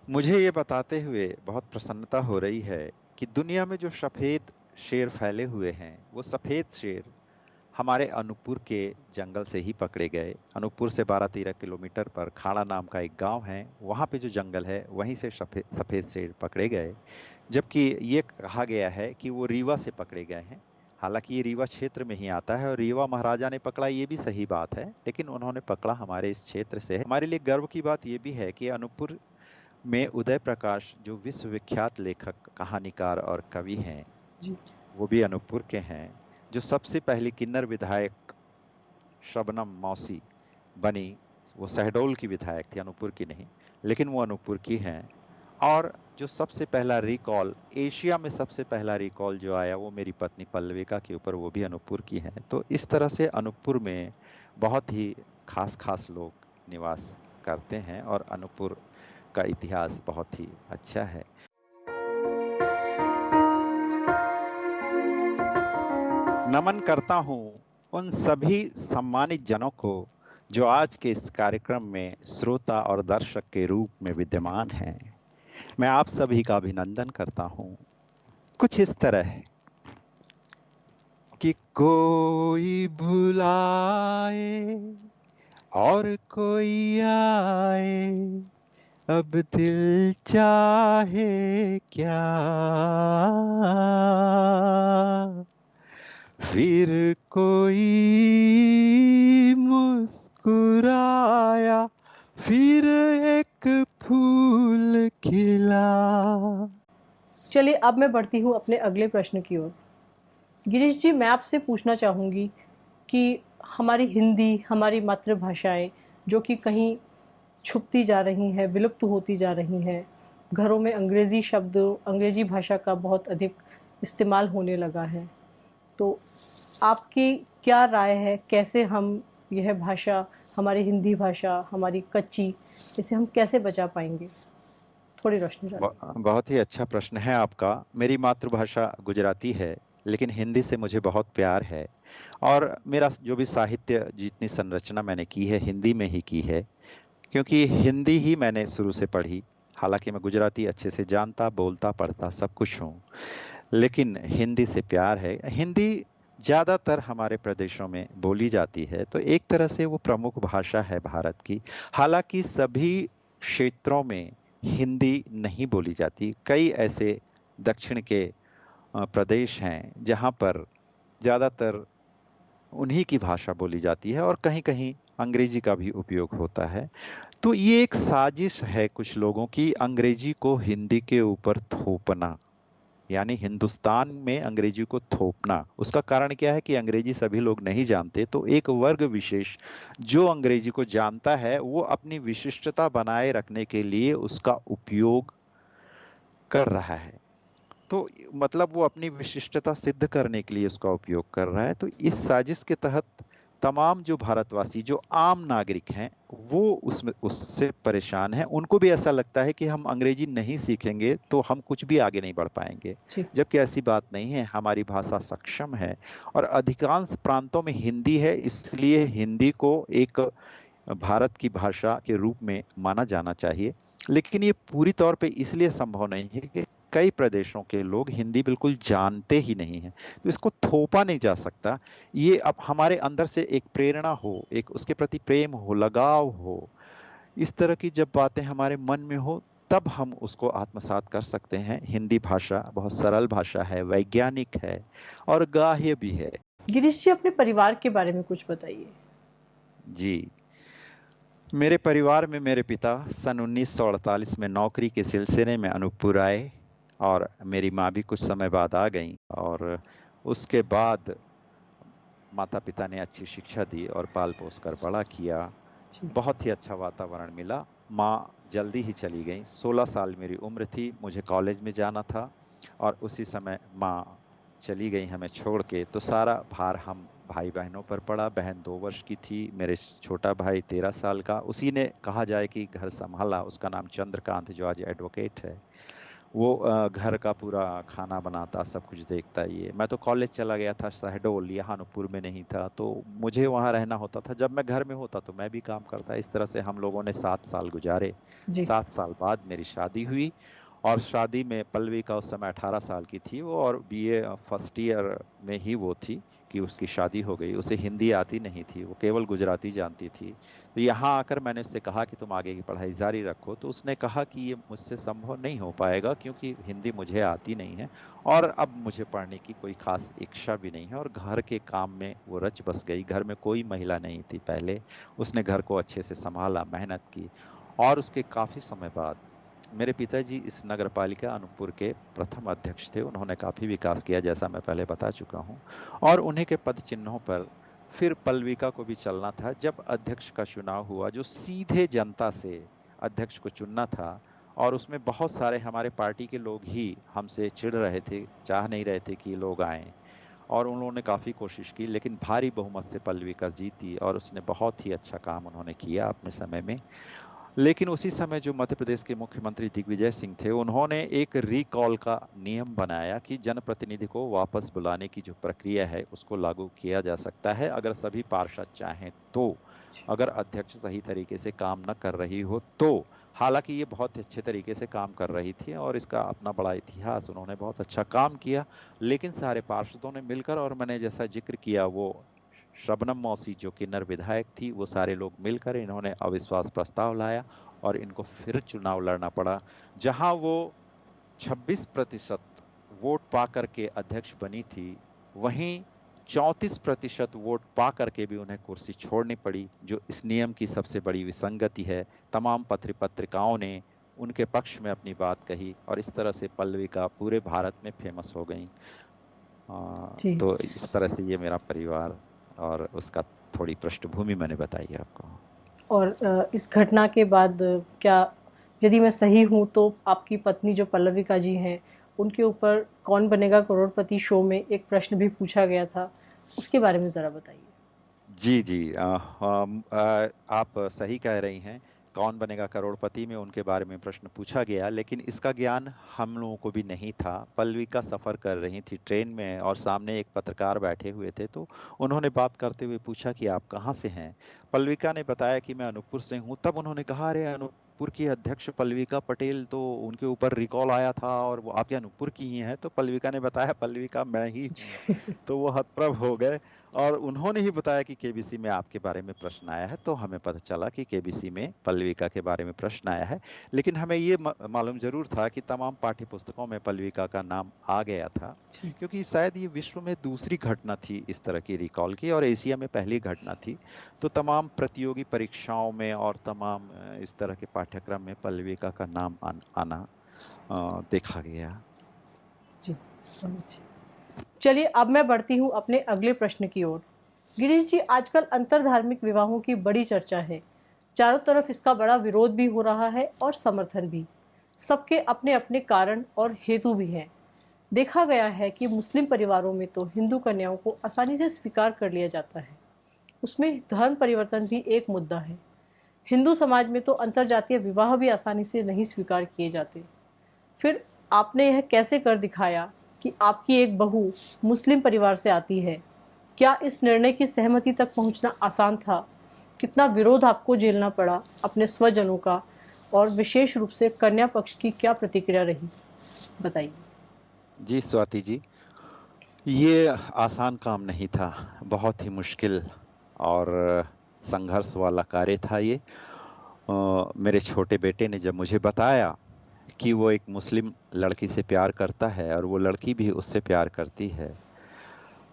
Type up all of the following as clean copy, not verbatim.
मुझे ये बताते हुए बहुत प्रसन्नता हो रही है कि दुनिया में जो सफेद शेर फैले हुए हैं, वो सफेद शेर हमारे अनूपपुर के जंगल से ही पकड़े गए। अनूपपुर से 12-13 किलोमीटर पर खाड़ा नाम का एक गांव है, वहां पे जो जंगल है वहीं से सफेद सफेद शेर पकड़े गए। जबकि ये कहा गया है कि वो रीवा से पकड़े गए हैं। हालांकि ये रीवा क्षेत्र में ही आता है और रीवा महाराजा ने पकड़ा, ये भी सही बात है, लेकिन उन्होंने पकड़ा हमारे इस क्षेत्र से है। हमारे लिए गर्व की बात ये भी है कि अनूपपुर में उदय प्रकाश जो विश्वविख्यात लेखक, कहानीकार और कवि हैं, जी। वो भी अनूपपुर के हैं। जो सबसे पहली किन्नर विधायक शबनम मौसी बनी, वो शहडोल की विधायक थी, अनूपपुर की नहीं, लेकिन वो अनूपपुर की हैं। और जो सबसे पहला रिकॉल, एशिया में सबसे पहला रिकॉल जो आया, वो मेरी पत्नी पल्लविका के ऊपर, वो भी अनूपपुर की हैं। तो इस तरह से अनूपपुर में बहुत ही खास खास लोग निवास करते हैं और अनूपपुर का इतिहास बहुत ही अच्छा है। नमन करता हूँ उन सभी सम्मानित जनों को जो आज के इस कार्यक्रम में श्रोता और दर्शक के रूप में विद्यमान हैं। मैं आप सभी का अभिनंदन करता हूँ। कुछ इस तरह कि कोई बुलाए और कोई आए, अब दिल चाहे क्या, फिर कोई मुस्कुराया, फिर एक फूल खिला। चलिए अब मैं बढ़ती हूँ अपने अगले प्रश्न की ओर। गिरीश जी, मैं आपसे पूछना चाहूँगी कि हमारी हिंदी, हमारी मातृभाषाएँ जो कि कहीं छुपती जा रही हैं, विलुप्त होती जा रही हैं, घरों में अंग्रेज़ी शब्द, अंग्रेज़ी भाषा का बहुत अधिक इस्तेमाल होने लगा है। तो आपकी क्या राय है, कैसे हम यह भाषा, हमारी हिंदी भाषा, हमारी कच्ची, इसे हम कैसे बचा पाएँगे? थोड़ी रोशनी डालिए। बहुत ही अच्छा प्रश्न है आपका। मेरी मातृभाषा गुजराती है, लेकिन हिंदी से मुझे बहुत प्यार है। और मेरा जो भी साहित्य, जितनी संरचना मैंने की है, हिंदी में ही की है, क्योंकि हिंदी ही मैंने शुरू से पढ़ी। हालांकि मैं गुजराती अच्छे से जानता, बोलता, पढ़ता सब कुछ हूँ, लेकिन हिंदी से प्यार है। हिंदी ज़्यादातर हमारे प्रदेशों में बोली जाती है, तो एक तरह से वो प्रमुख भाषा है भारत की। हालांकि सभी क्षेत्रों में हिंदी नहीं बोली जाती। कई ऐसे दक्षिण के प्रदेश हैं जहाँ पर ज़्यादातर उन्हीं की भाषा बोली जाती है और कहीं-कहीं अंग्रेजी का भी उपयोग होता है। तो ये एक साजिश है कुछ लोगों की, अंग्रेजी को हिंदी के ऊपर थोपना, यानी हिंदुस्तान में अंग्रेजी को थोपना। उसका कारण क्या है कि अंग्रेजी सभी लोग नहीं जानते, तो एक वर्ग विशेष जो अंग्रेजी को जानता है, वो अपनी विशिष्टता बनाए रखने के लिए उसका उपयोग कर रहा है। तो मतलब वो अपनी विशिष्टता सिद्ध करने के लिए उसका उपयोग कर रहा है। तो इस साजिश के तहत तमाम जो भारतवासी, जो आम नागरिक हैं, वो उसमें उससे परेशान हैं। उनको भी ऐसा लगता है कि हम अंग्रेजी नहीं सीखेंगे तो हम कुछ भी आगे नहीं बढ़ पाएंगे, जी। जबकि ऐसी बात नहीं है। हमारी भाषा सक्षम है और अधिकांश प्रांतों में हिंदी है, इसलिए हिंदी को एक भारत की भाषा के रूप में माना जाना चाहिए। लेकिन ये पूरी तौर पे इसलिए संभव नहीं है कि कई प्रदेशों के लोग हिंदी बिल्कुल जानते ही नहीं हैं, तो इसको थोपा नहीं जा सकता। ये अब हमारे अंदर से एक प्रेरणा हो, एक उसके प्रति प्रेम हो, लगाव हो, इस तरह की जब बातें हमारे मन में हो, तब हम उसको आत्मसात कर सकते हैं। हिंदी भाषा बहुत सरल भाषा है, वैज्ञानिक है और गाह्य भी है। गिरीश जी, अपने परिवार के बारे में कुछ बताइए। जी, मेरे परिवार में मेरे पिता सन 1948 में नौकरी के सिलसिले में अनूपपुर आए और मेरी माँ भी कुछ समय बाद आ गई। और उसके बाद माता पिता ने अच्छी शिक्षा दी और पाल पोस कर बड़ा किया। जी। बहुत ही अच्छा वातावरण मिला। माँ जल्दी ही चली गई, 16 साल मेरी उम्र थी, मुझे कॉलेज में जाना था और उसी समय माँ चली गई हमें छोड़ के। तो सारा भार हम भाई बहनों पर पड़ा। बहन 2 वर्ष की थी, मेरे छोटा भाई 13 साल का। उसी ने कहा जाए कि घर संभाला। उसका नाम चंद्रकांत, जो आज एडवोकेट है। वो घर का पूरा खाना बनाता, सब कुछ देखता। ये मैं तो कॉलेज चला गया था शहडोल, यहाँ अनूपपुर में नहीं था, तो मुझे वहाँ रहना होता था। जब मैं घर में होता तो मैं भी काम करता। इस तरह से हम लोगों ने 7 साल गुजारे। जी। 7 साल बाद मेरी शादी हुई, और शादी में पल्लवी का उस समय 18 साल की थी वो, और बीए फर्स्ट ईयर में ही वो थी कि उसकी शादी हो गई। उसे हिंदी आती नहीं थी, वो केवल गुजराती जानती थी। तो यहाँ आकर मैंने उससे कहा कि तुम आगे की पढ़ाई जारी रखो, तो उसने कहा कि ये मुझसे संभव नहीं हो पाएगा, क्योंकि हिंदी मुझे आती नहीं है, और अब मुझे पढ़ने की कोई खास इच्छा भी नहीं है। और घर के काम में वो रच बस गई। घर में कोई महिला नहीं थी पहले। उसने घर को अच्छे से संभाला, मेहनत की, और उसके काफी समय बाद मेरे पिताजी इस नगर पालिका अनूपपुर के प्रथम अध्यक्ष थे। उन्होंने काफी विकास किया, जैसा मैं पहले बता चुका हूँ। और उन्हीं के पद चिन्हों पर फिर पल्लविका को भी चलना था। जब अध्यक्ष का चुनाव हुआ, जो सीधे जनता से अध्यक्ष को चुनना था, और उसमें बहुत सारे हमारे पार्टी के लोग ही हमसे चिढ़ रहे थे, चाह नहीं रहे थे कि ये लोग आए। और उन्होंने काफी कोशिश की, लेकिन भारी बहुमत से पल्लविका जीती, और उसने बहुत ही अच्छा काम उन्होंने किया अपने समय में। लेकिन उसी समय जो मध्य प्रदेश के मुख्यमंत्री दिग्विजय सिंह थे, उन्होंने एक रिकॉल का नियम बनाया कि जनप्रतिनिधि को वापस बुलाने की जो प्रक्रिया है उसको लागू किया जा सकता है, अगर सभी पार्षद चाहें तो, अगर अध्यक्ष सही तरीके से काम न कर रही हो तो। हालांकि ये बहुत अच्छे तरीके से काम कर रही थी, और इसका अपना बड़ा इतिहास, उन्होंने बहुत अच्छा काम किया। लेकिन सारे पार्षदों ने मिलकर, और मैंने जैसा जिक्र किया, वो शबनम मौसी जो किन्नर विधायक थी, वो सारे लोग मिलकर इन्होंने अविश्वास प्रस्ताव लाया, और इनको फिर चुनाव लड़ना पड़ा। जहां वो 26% वोट पा करके अध्यक्ष बनी थी, वहीं 34% वोट पा करके भी उन्हें कुर्सी छोड़नी पड़ी, जो इस नियम की सबसे बड़ी विसंगति है। तमाम पत्र पत्रिकाओं ने उनके पक्ष में अपनी बात कही, और इस तरह से पल्लविका पूरे भारत में फेमस हो गई। जी। तो इस तरह से ये मेरा परिवार और उसका थोड़ी पृष्ठभूमि मैंने बताई आपको। और इस घटना के बाद क्या, यदि मैं सही हूँ तो आपकी पत्नी जो पल्लविका जी हैं, उनके ऊपर कौन बनेगा करोड़पति शो में एक प्रश्न भी पूछा गया था, उसके बारे में ज़रा बताइए। जी, जी। आप सही कह रही हैं। कौन बनेगा करोड़पति में उनके बारे में प्रश्न पूछा गया, लेकिन इसका ज्ञान हम लोगों को भी नहीं था। पल्लविका सफ़र कर रही थी ट्रेन में, और सामने एक पत्रकार बैठे हुए थे, तो उन्होंने बात करते हुए पूछा कि आप कहाँ से हैं? पल्लविका ने बताया कि मैं अनूपपुर से हूँ। तब उन्होंने कहा, अरे अनूपपुर की अध्यक्ष पल्लविका पटेल, तो उनके ऊपर रिकॉल आया था, और वो आपके अनूपपुर की ही हैं। तो पल्लविका ने बताया, पल्लविका मैं ही हूँ। तो वो हतप्रभ हो गए, और उन्होंने ही बताया कि केबीसी में आपके बारे में प्रश्न आया है। तो हमें पता चला कि केबीसी में पल्लविका के बारे में प्रश्न आया है। लेकिन हमें ये मालूम जरूर था कि तमाम पाठ्य पुस्तकों में पल्लविका का नाम आ गया था, जी। क्योंकि शायद ये विश्व में दूसरी घटना थी इस तरह की रिकॉल की, और एशिया में पहली घटना थी। तो तमाम प्रतियोगी परीक्षाओं में और तमाम इस तरह के पाठ्यक्रम में पल्लविका का नाम आना देखा गया। जी, बहुत अच्छी। चलिए अब मैं बढ़ती हूँ अपने अगले प्रश्न की ओर। गिरीश जी, आजकल अंतरधार्मिक विवाहों की बड़ी चर्चा है। चारों तरफ इसका बड़ा विरोध भी हो रहा है और समर्थन भी। सबके अपने अपने कारण और हेतु भी हैं। देखा गया है कि मुस्लिम परिवारों में तो हिंदू कन्याओं को आसानी से स्वीकार कर लिया जाता है। उसमें धर्म परिवर्तन भी एक मुद्दा है। हिंदू समाज में तो अंतरजातीय विवाह भी आसानी से नहीं स्वीकार किए जाते। फिर आपने यह कैसे कर दिखाया कि आपकी एक बहू मुस्लिम परिवार से आती है? क्या इस निर्णय की सहमति तक पहुंचना आसान था? कितना विरोध आपको झेलना पड़ा अपने स्वजनों का, और विशेष रूप से कन्या पक्ष की क्या प्रतिक्रिया रही, बताइए। जी स्वाति जी, ये आसान काम नहीं था। बहुत ही मुश्किल और संघर्ष वाला कार्य था ये। मेरे छोटे बेटे ने जब मुझे बताया कि वो एक मुस्लिम लड़की से प्यार करता है, और वो लड़की भी उससे प्यार करती है,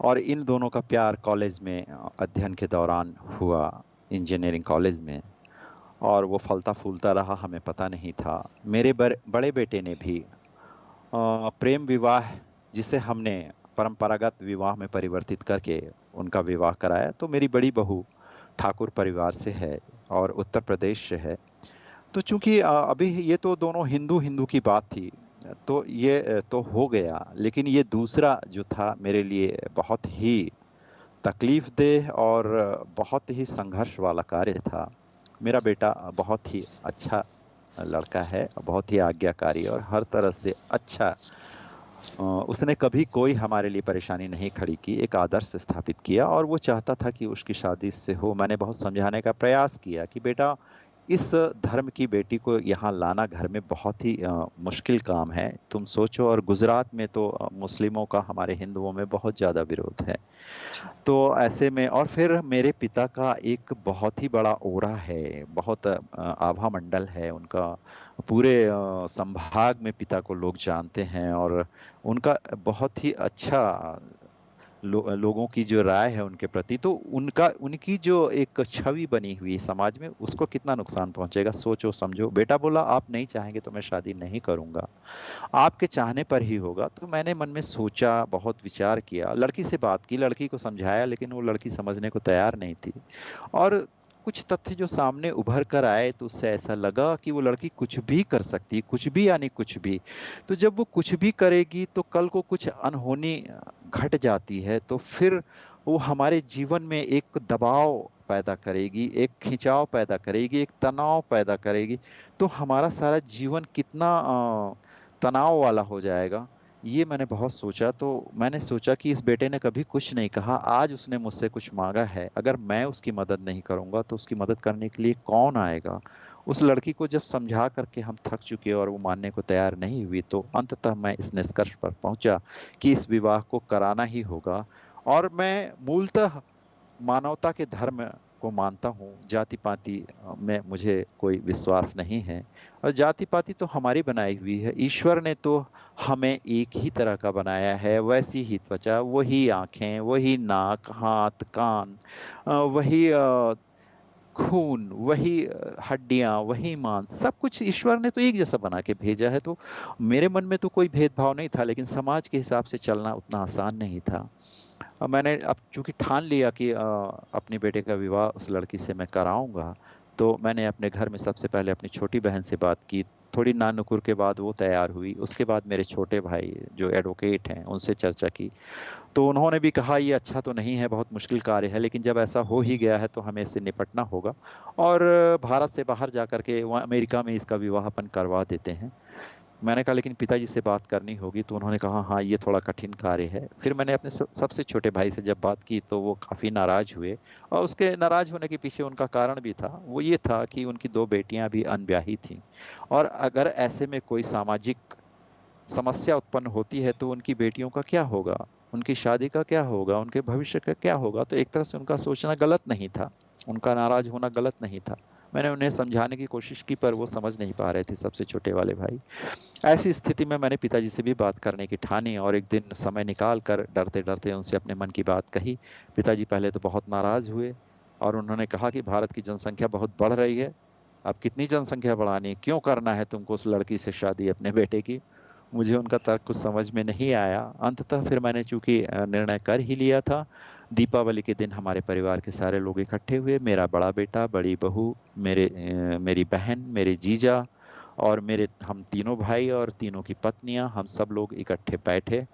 और इन दोनों का प्यार कॉलेज में अध्ययन के दौरान हुआ, इंजीनियरिंग कॉलेज में, और वो फलता फूलता रहा, हमें पता नहीं था। मेरे बड़े बेटे ने भी प्रेम विवाह, जिसे हमने परंपरागत विवाह में परिवर्तित करके उनका विवाह कराया। तो मेरी बड़ी बहू ठाकुर परिवार से है और उत्तर प्रदेश से है। तो चूंकि अभी ये तो दोनों हिंदू हिंदू की बात थी, तो ये तो हो गया। लेकिन ये दूसरा जो था मेरे लिए बहुत ही तकलीफदेह और बहुत ही संघर्ष वाला कार्य था। मेरा बेटा बहुत ही अच्छा लड़का है, बहुत ही आज्ञाकारी और हर तरह से अच्छा। उसने कभी कोई हमारे लिए परेशानी नहीं खड़ी की, एक आदर्श स्थापित किया और वो चाहता था कि उसकी शादी इससे हो। मैंने बहुत समझाने का प्रयास किया कि बेटा, इस धर्म की बेटी को यहाँ लाना घर में बहुत ही मुश्किल काम है, तुम सोचो। और गुजरात में तो मुस्लिमों का हमारे हिंदुओं में बहुत ज्यादा विरोध है। तो ऐसे में और फिर मेरे पिता का एक बहुत ही बड़ा ओरा है, बहुत आभा मंडल है उनका। पूरे संभाग में पिता को लोग जानते हैं और उनका बहुत ही अच्छा लोगों की जो राय है उनके प्रति, तो उनका उनकी जो एक छवि बनी हुई समाज में, उसको कितना नुकसान पहुंचेगा सोचो समझो। बेटा बोला, आप नहीं चाहेंगे तो मैं शादी नहीं करूंगा, आपके चाहने पर ही होगा। तो मैंने मन में सोचा, बहुत विचार किया, लड़की से बात की, लड़की को समझाया, लेकिन वो लड़की समझने को तैयार नहीं थी। और कुछ तथ्य जो सामने उभर कर आए तो उससे ऐसा लगा कि वो लड़की कुछ भी कर सकती है, कुछ भी यानी कुछ भी। तो जब वो कुछ भी करेगी तो कल को कुछ अनहोनी घट जाती है तो फिर वो हमारे जीवन में एक दबाव पैदा करेगी, एक खिंचाव पैदा करेगी, एक तनाव पैदा करेगी। तो हमारा सारा जीवन कितना तनाव वाला हो जाएगा। ये मैंने बहुत सोचा। तो मैंने सोचा कि इस बेटे ने कभी कुछ नहीं कहा, आज उसने मुझसे कुछ मांगा है, अगर मैं उसकी मदद नहीं करूंगा तो उसकी मदद करने के लिए कौन आएगा। उस लड़की को जब समझा करके हम थक चुके और वो मानने को तैयार नहीं हुई, तो अंततः मैं इस निष्कर्ष पर पहुंचा कि इस विवाह को कराना ही होगा। और मैं मूलतः मानवता के धर्म को मानता हूँ, जाति पाति में मुझे कोई विश्वास नहीं है। और जाति पाति तो हमारी बनाई हुई है, ईश्वर ने तो हमें एक ही तरह का बनाया है, वैसी ही त्वचा, वही आंखें, वही नाक, हाथ, कान, वही खून, वही हड्डियां, वही मांस, सब कुछ ईश्वर ने तो एक जैसा बना के भेजा है। तो मेरे मन में तो कोई भेदभाव नहीं था, लेकिन समाज के हिसाब से चलना उतना आसान नहीं था। मैंने अब चूंकि ठान लिया कि अपने बेटे का विवाह उस लड़की से मैं कराऊंगा, तो मैंने अपने घर में सबसे पहले अपनी छोटी बहन से बात की। थोड़ी नानुकुर के बाद वो तैयार हुई। उसके बाद मेरे छोटे भाई जो एडवोकेट हैं उनसे चर्चा की। तो उन्होंने भी कहा ये अच्छा तो नहीं है, बहुत मुश्किल कार्य है, लेकिन जब ऐसा हो ही गया है तो हमें इससे निपटना होगा और भारत से बाहर जा करके वहाँ अमेरिका में इसका विवाह अपन करवा देते हैं। मैंने कहा लेकिन पिताजी से बात करनी होगी। तो उन्होंने कहा हाँ, ये थोड़ा कठिन कार्य है। फिर मैंने अपने सबसे छोटे भाई से जब बात की तो वो काफी नाराज हुए। और उसके नाराज होने के पीछे उनका कारण भी था, वो ये था कि उनकी दो बेटियां भी अनब्याही थीं। और अगर ऐसे में कोई सामाजिक समस्या उत्पन्न होती है तो उनकी बेटियों का क्या होगा, उनकी शादी का क्या होगा, उनके भविष्य का क्या होगा। तो एक तरह से उनका सोचना गलत नहीं था, उनका नाराज होना गलत नहीं था। मैंने उन्हें समझाने की कोशिश की पर वो समझ नहीं पा रहे थे, सबसे छोटे वाले भाई। ऐसी स्थिति में मैंने पिताजी से भी बात करने की ठानी और एक दिन समय निकाल कर डरते डरते उनसे अपने मन की बात कही। पिताजी पहले तो बहुत नाराज हुए और उन्होंने कहा कि भारत की जनसंख्या बहुत बढ़ रही है, अब कितनी जनसंख्या बढ़ानी है, क्यों करना है तुमको उस लड़की से शादी अपने बेटे की। मुझे उनका तर्क कुछ समझ में नहीं आया। अंततः फिर मैंने चूंकि निर्णय कर ही लिया था, दीपावली के दिन हमारे परिवार के सारे लोग इकट्ठे हुए, मेरा बड़ा बेटा, बड़ी बहू, मेरी बहन, मेरे जीजा और मेरे हम तीनों भाई और तीनों की पत्नियां, हम सब लोग इकट्ठे बैठे।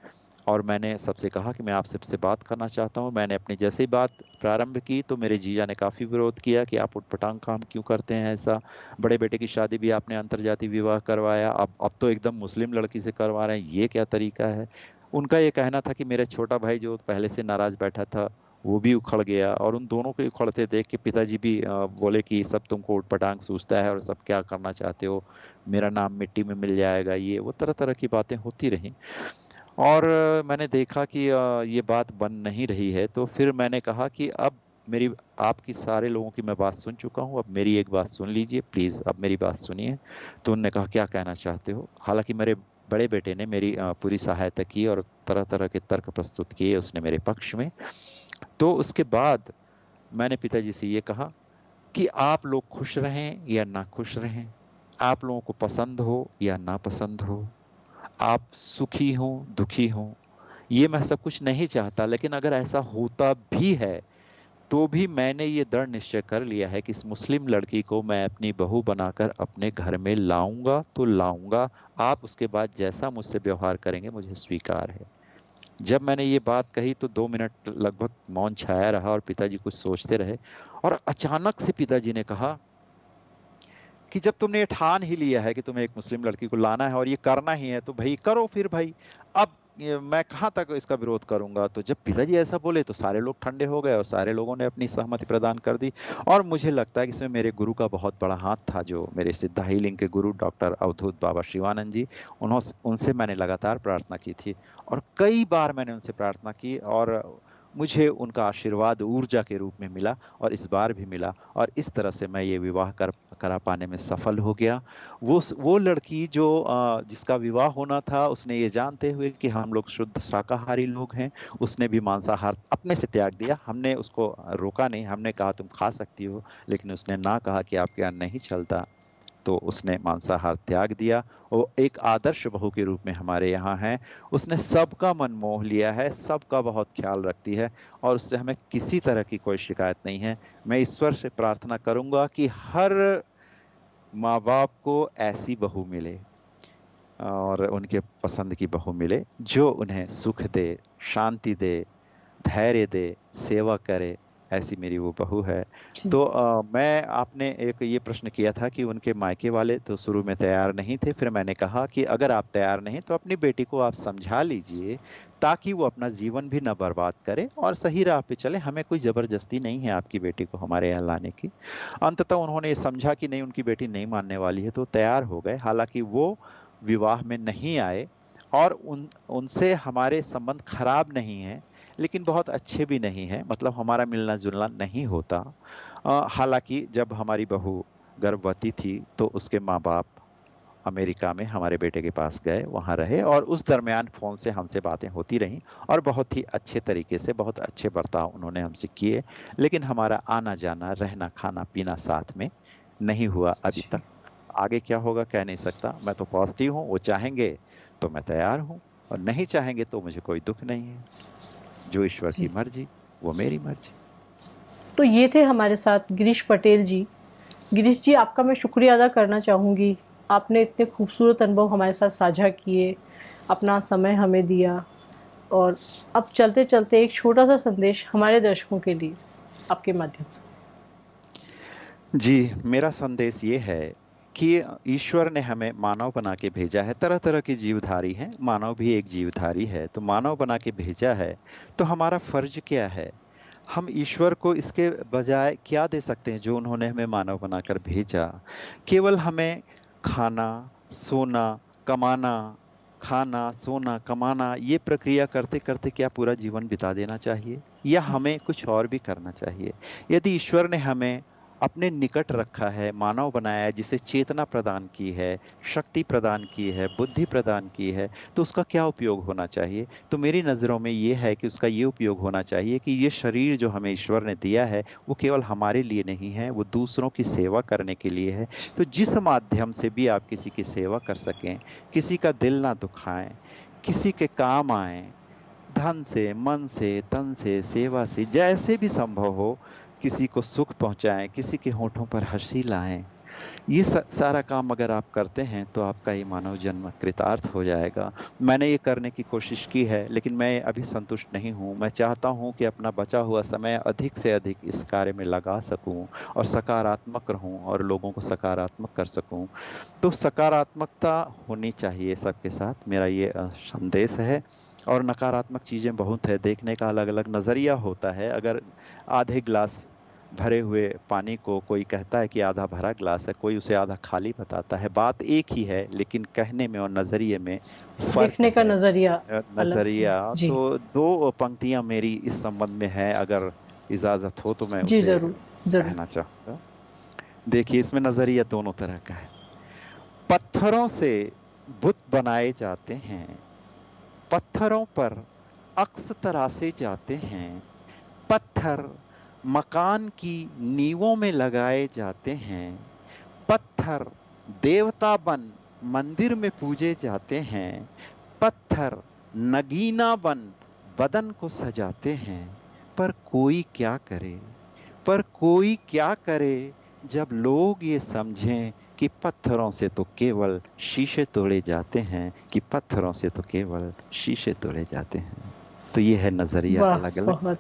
और मैंने सबसे कहा कि मैं आप सबसे बात करना चाहता हूँ। मैंने अपनी जैसे ही बात प्रारंभ की तो मेरे जीजा ने काफी विरोध किया कि आप उटपटांग काम क्यों करते हैं ऐसा, बड़े बेटे की शादी भी आपने अंतर्जातीय विवाह करवाया, अब तो एकदम मुस्लिम लड़की से करवा रहे हैं, ये क्या तरीका है। उनका ये कहना था कि मेरा छोटा भाई जो पहले से नाराज बैठा था वो भी उखड़ गया और उन दोनों को उखड़ते देख के पिताजी भी बोले कि सब तुमको उटपटांग सूझता है और सब क्या करना चाहते हो, मेरा नाम मिट्टी में मिल जाएगा, ये वो तरह तरह की बातें होती रही। और मैंने देखा कि ये बात बन नहीं रही है। तो फिर मैंने कहा कि अब मेरी आपकी सारे लोगों की मैं बात सुन चुका हूँ, अब मेरी एक बात सुन लीजिए प्लीज, अब मेरी बात सुनिए। तो उन्होंने कहा क्या कहना चाहते हो। हालांकि मेरे बड़े बेटे ने मेरी पूरी सहायता की और तरह तरह के तर्क प्रस्तुत किए उसने मेरे पक्ष में। तो उसके बाद मैंने पिताजी से ये कहा कि आप लोग खुश रहें या ना खुश रहें, आप लोगों को पसंद हो या ना पसंद हो, आप सुखी हो दुखी हो, ये मैं सब कुछ नहीं चाहता, लेकिन अगर ऐसा होता भी है तो भी मैंने ये दृढ़ निश्चय कर लिया है कि इस मुस्लिम लड़की को मैं अपनी बहू बनाकर अपने घर में लाऊंगा तो लाऊंगा। आप उसके बाद जैसा मुझसे व्यवहार करेंगे मुझे स्वीकार है। जब मैंने ये बात कही तो 2 मिनट लगभग मौन छाया रहा और पिताजी कुछ सोचते रहे। और अचानक से पिताजी ने कहा कि जब तुमने ये ठान ही लिया है कि तुम्हें एक मुस्लिम लड़की को लाना है और ये करना ही है तो भाई करो फिर भाई। अब मैं कहाँ तक इसका विरोध करूंगा। तो जब पिताजी ऐसा बोले तो सारे लोग ठंडे हो गए और सारे लोगों ने अपनी सहमति प्रदान कर दी। और मुझे लगता है कि इसमें मेरे गुरु का बहुत बड़ा हाथ था, जो मेरे सिद्धा हीलिंग के गुरु डॉक्टर अवधूत बाबा शिवानंद जी, उनसे मैंने लगातार प्रार्थना की थी और कई बार मैंने उनसे प्रार्थना की और मुझे उनका आशीर्वाद ऊर्जा के रूप में मिला और इस बार भी मिला और इस तरह से मैं ये विवाह करा पाने में सफल हो गया। वो लड़की जो जिसका विवाह होना था, उसने ये जानते हुए कि हम लोग शुद्ध शाकाहारी लोग हैं, उसने भी मांसाहार अपने से त्याग दिया। हमने उसको रोका नहीं, हमने कहा तुम खा सकती हो, लेकिन उसने ना कहा कि आपके यहाँ नहीं चलता, तो उसने मांसाहार त्याग दिया। वो एक आदर्श बहू के रूप में हमारे यहाँ है। उसने सबका मन मोह लिया है, सबका बहुत ख्याल रखती है और उससे हमें किसी तरह की कोई शिकायत नहीं है। मैं ईश्वर से प्रार्थना करूंगा कि हर माँ बाप को ऐसी बहू मिले और उनके पसंद की बहू मिले जो उन्हें सुख दे, शांति दे, धैर्य दे, सेवा करे। ऐसी मेरी वो बहू है। तो मैं आपने एक ये प्रश्न किया था कि उनके मायके वाले तो शुरू में तैयार नहीं थे। फिर मैंने कहा कि अगर आप तैयार नहीं तो अपनी बेटी को आप समझा लीजिए ताकि वो अपना जीवन भी न बर्बाद करे और सही राह पे चले। हमें कोई जबरदस्ती नहीं है आपकी बेटी को हमारे यहाँ लाने की। अंततः उन्होंने ये समझा कि नहीं, उनकी बेटी नहीं मानने वाली है, तो तैयार हो गए। हालांकि वो विवाह में नहीं आए और उनसे हमारे संबंध खराब नहीं है, लेकिन बहुत अच्छे भी नहीं है, मतलब हमारा मिलना जुलना नहीं होता। हालांकि जब हमारी बहू गर्भवती थी तो उसके माँ बाप अमेरिका में हमारे बेटे के पास गए, वहां रहे और उस दरमियान फोन से हमसे बातें होती रहीं और बहुत ही अच्छे तरीके से, बहुत अच्छे बर्ताव उन्होंने हमसे किए। लेकिन हमारा आना जाना, रहना खाना पीना साथ में नहीं हुआ अभी तक। आगे क्या होगा कह नहीं सकता। मैं तो पॉजिटिव हूँ, वो चाहेंगे तो मैं तैयार हूँ और नहीं चाहेंगे तो मुझे कोई दुख नहीं है। जो ईश्वर की मर्जी वो मेरी मर्जी। तो ये थे हमारे साथ गिरीश पटेल जी। गिरीश जी, आपका मैं शुक्रिया अदा करना चाहूँगी। आपने इतने खूबसूरत अनुभव हमारे साथ साझा किए, अपना समय हमें दिया और अब चलते चलते एक छोटा सा संदेश हमारे दर्शकों के लिए आपके माध्यम से। जी, मेरा संदेश ये है कि ईश्वर ने हमें मानव बना के भेजा है। तरह तरह की जीवधारी हैं, मानव भी एक जीवधारी है। तो मानव बना के भेजा है तो हमारा फर्ज क्या है? हम ईश्वर को इसके बजाय क्या दे सकते हैं जो उन्होंने हमें मानव बनाकर भेजा? केवल हमें खाना, सोना, कमाना, खाना, सोना, कमाना, ये प्रक्रिया करते करते क्या पूरा जीवन बिता देना चाहिए या हमें कुछ और भी करना चाहिए? यदि ईश्वर ने हमें अपने निकट रखा है, मानव बनाया है, जिसे चेतना प्रदान की है, शक्ति प्रदान की है, बुद्धि प्रदान की है, तो उसका क्या उपयोग होना चाहिए? तो मेरी नज़रों में ये है कि उसका ये उपयोग होना चाहिए कि ये शरीर जो हमें ईश्वर ने दिया है वो केवल हमारे लिए नहीं है, वो दूसरों की सेवा करने के लिए है। तो जिस माध्यम से भी आप किसी की सेवा कर सकें, किसी का दिल ना दुखाएं, किसी के काम आए, धन से, मन से, तन से, सेवा से, जैसे भी संभव हो किसी को सुख पहुंचाएं, किसी के होठों पर हंसी लाएं, ये सारा काम अगर आप करते हैं तो आपका ये मानव जन्म कृतार्थ हो जाएगा। मैंने ये करने की कोशिश की है, लेकिन मैं अभी संतुष्ट नहीं हूँ। मैं चाहता हूँ कि अपना बचा हुआ समय अधिक से अधिक इस कार्य में लगा सकूँ और सकारात्मक रहूँ और लोगों को सकारात्मक कर सकूँ। तो सकारात्मकता होनी चाहिए सबके साथ, मेरा ये संदेश है। और नकारात्मक चीज़ें बहुत है, देखने का अलग अलग नज़रिया होता है। अगर आधे ग्लास भरे हुए पानी को कोई कहता है कि आधा भरा ग्लास है, कोई उसे आधा खाली बताता है। बात एक ही है, लेकिन कहने में और नज़रिए में फर्क देखने का है। नज़रिया नज़रिया जी। तो दो पंक्तियां मेरी इस संबंध में है, अगर इजाज़त हो तो मैं जी उसे ज़रूर ज़रूर। कहना चाहूँगा। देखिए, इसमें नज़रिया दोनों तरह का है। पत्थरों से बुत बनाए जाते हैं, पत्थरों पर अक्स तराशे जाते हैं, पत्थर मकान की नींवों में लगाए जाते हैं, पत्थर देवता बन मंदिर में पूजे जाते हैं, पत्थर नगीना बन बदन को सजाते हैं। पर कोई क्या करे, पर कोई क्या करे जब लोग ये समझें कि पत्थरों से तो केवल शीशे तोड़े जाते हैं, कि पत्थरों से तो केवल शीशे तोड़े जाते हैं। तो ये है नजरिया अलग अलग।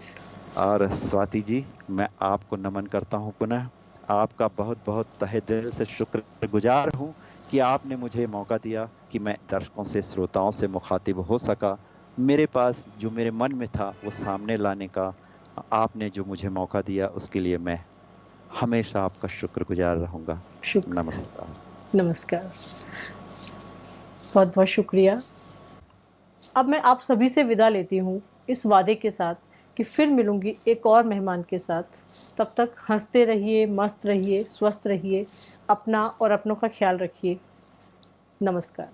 और स्वाति जी, मैं आपको नमन करता हूँ पुनः। आपका बहुत बहुत तहे दिल से शुक्रगुजार हूँ कि आपने मुझे मौका दिया कि मैं दर्शकों से, श्रोताओं से मुखातिब हो सका। मेरे पास जो मेरे मन में था वो सामने लाने का आपने जो मुझे मौका दिया, उसके लिए मैं हमेशा आपका शुक्रगुजार रहूंगा। शुक्रिया। नमस्कार। नमस्कार। बहुत बहुत शुक्रिया। अब मैं आप सभी से विदा लेती हूँ इस वादे के साथ कि फिर मिलूंगी एक और मेहमान के साथ। तब तक हंसते रहिए, मस्त रहिए, स्वस्थ रहिए, अपना और अपनों का ख्याल रखिए। नमस्कार।